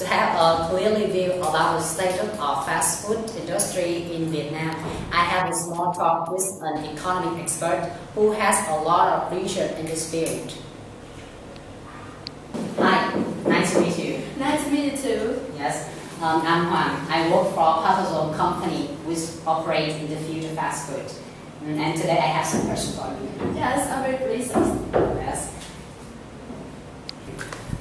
To have a clear view about the status of fast food industry in Vietnam, I have a small talk with an economic expert who has a lot of research in this field. Hi, nice to meet you. Nice to meet you too. Yes, I'm Juan. I work for a Pathazone company which operates in the field of fast food. And today I have some questions for you. Yes, I'm very pleased. Yes.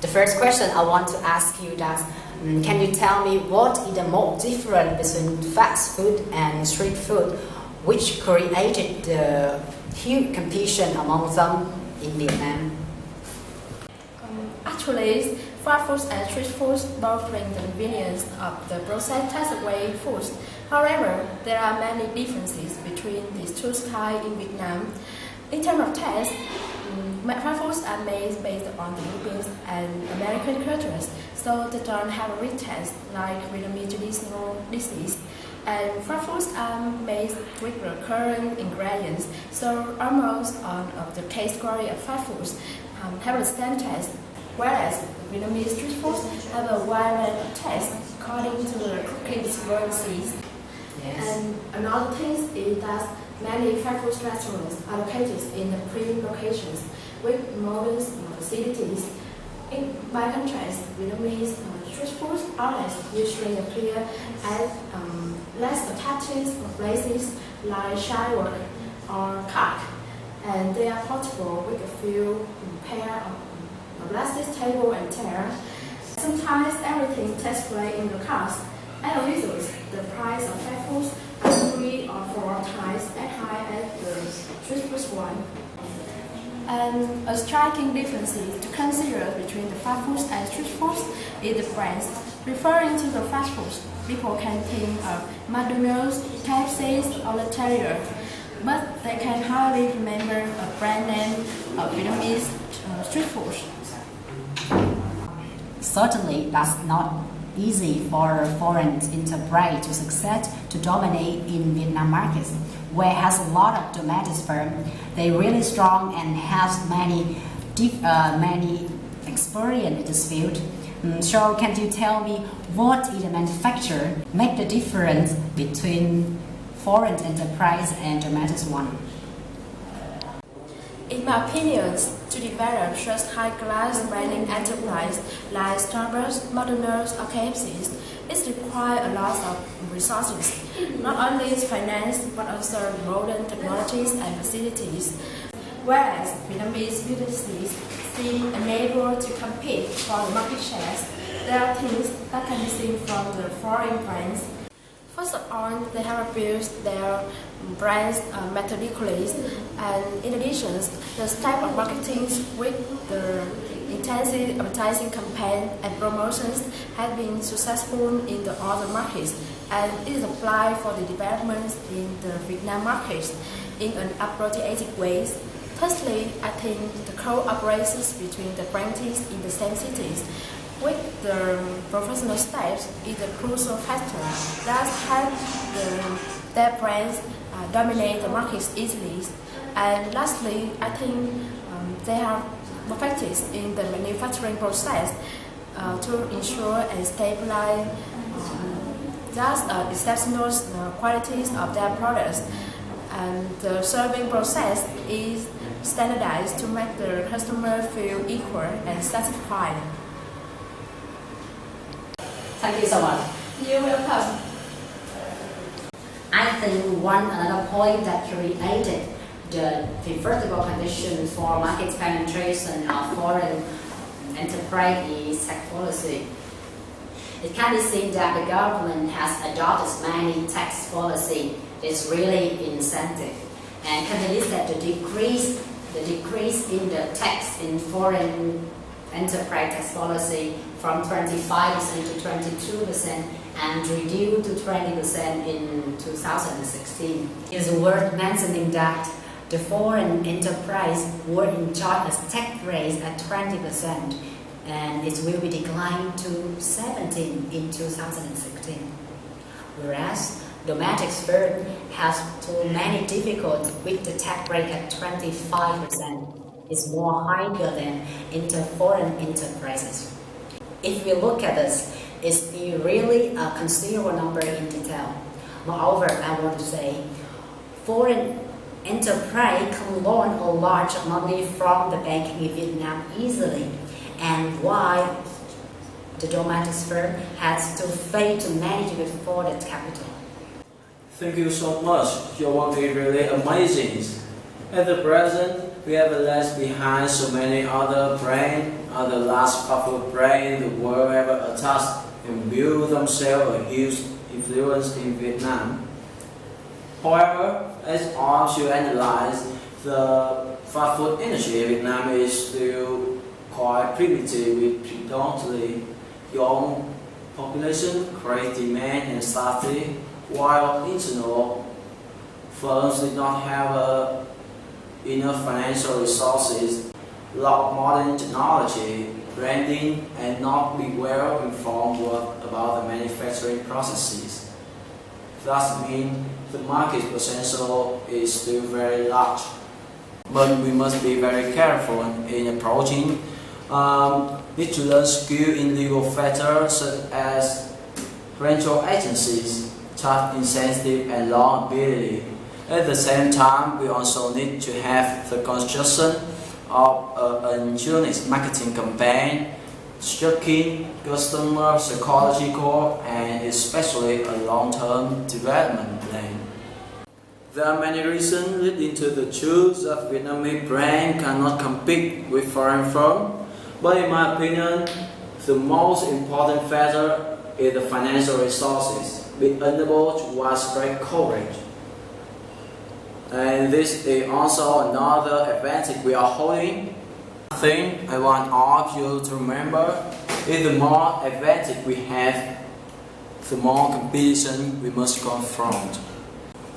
The first question I want to ask you that, can you tell me what is the most difference between fast food and street food, which created the huge competition among them in Vietnam? Actually, fast foods and street foods both bring the convenience of the processed takeaway foods. However, there are many differences between these two kinds in Vietnam. In terms of taste, fast foods are made based on the European and American cultures, so they don't have a rich taste like Vietnamese traditional dishes. And fast foods are made with recurring ingredients, so almost all of the taste quality of fast foods have the same taste, whereas Vietnamese street foods have a wide range of taste according to the cooking processes. Yes. And another thing is that many fast food restaurants are located in the prime locations with modern facilities. By contrast, Vietnamese street food outlets usually appear as less attractive places like Chai Work or Park, and they are portable with a few pair of plastic table and chair. Sometimes everything takes place in the cars. As a result, the price of fast foods are 3 or 4 times as high as the street food one. And a striking difference to consider between the fast foods and street foods is the brands. Referring to the fast foods, people can think of McDonald's, KFC, or the Terrier, but they can hardly remember a brand name of Vietnamese street food. Certainly, that's not easy for foreign enterprise to succeed to dominate in Vietnam markets, where has a lot of domestic firms. They really strong and have many experience in this field. So can you tell me what is the manufacturer make the difference between foreign enterprise and domestic one? In my opinion, to develop such high-class branding enterprise like Starbucks, McDonald's, or KFC, it requires a lot of resources, not only finance but also modern technologies and facilities. Whereas Vietnamese businesses seem unable to compete for the market shares, there are things that can be seen from the foreign brands. First of all, they have built their brands methodically, and in addition, the type of marketing with the intensive advertising campaign and promotions has been successful in the other markets, and it is applied for the development in the Vietnam markets in an appropriate way. Firstly, I think the cooperations between the branches in the same cities with the professional staff is a crucial factor that helps their brands dominate the markets easily. And lastly, I think they have perfected in the manufacturing process to ensure and stabilize just exceptional qualities of their products. And the serving process is standardized to make the customer feel equal and satisfied. Thank you so much. You're welcome. I think another point that created the favorable conditions for market penetration of foreign enterprise is tax policy. It can be seen that the government has adopted many tax policy. It's really incentive, and can be listed the decrease in the tax in foreign enterprise tax policy from 25% to 22% and reduced to 20% in 2016. It is worth mentioning that the foreign enterprise were enjoy a tax rate at 20%, and it will be declined to 17% in 2016. Whereas domestic firm has too many difficulties with the tax rate at 25%. It's more higher than foreign enterprises. if we look at this, it's really a considerable number in detail. Moreover, I want to say, foreign enterprise can loan a large money from the bank in Vietnam easily, and why the domestic firm has to fail to manage with foreign capital. Thank you so much. Your work is really amazing. At the present, we have left behind so many other brands, other large powerful brands the world ever attached and built themselves a huge influence in Vietnam. However, as all should analyze, the fast food industry in Vietnam is still quite primitive with predominantly young population, great demand and scarcity, while international firms did not have enough financial resources, lack modern technology, branding, and not be well informed about the manufacturing processes. Thus means the market potential is still very large. But we must be very careful in approaching. Need to learn skill in legal factors such as rental agencies, tax incentive, and loan ability. At the same time, we also need to have the construction of a unique marketing campaign, striking customer psychological, and especially a long-term development plan. There are many reasons leading to the truth that Vietnamese brand cannot compete with foreign firms, but in my opinion, the most important factor is the financial resources, being unable to widespread coverage. And this is also another advantage we are holding. I think I want all of you to remember is the more advantage we have, the more competition we must confront.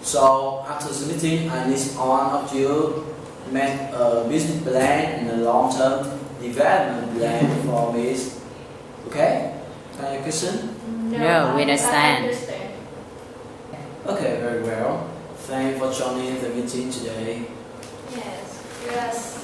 So after this meeting, I need all of you make a business plan and a long-term development plan for me. Okay? Any question? No, we understand. Okay, very well. Thank you for joining the meeting today. Yes. Yes.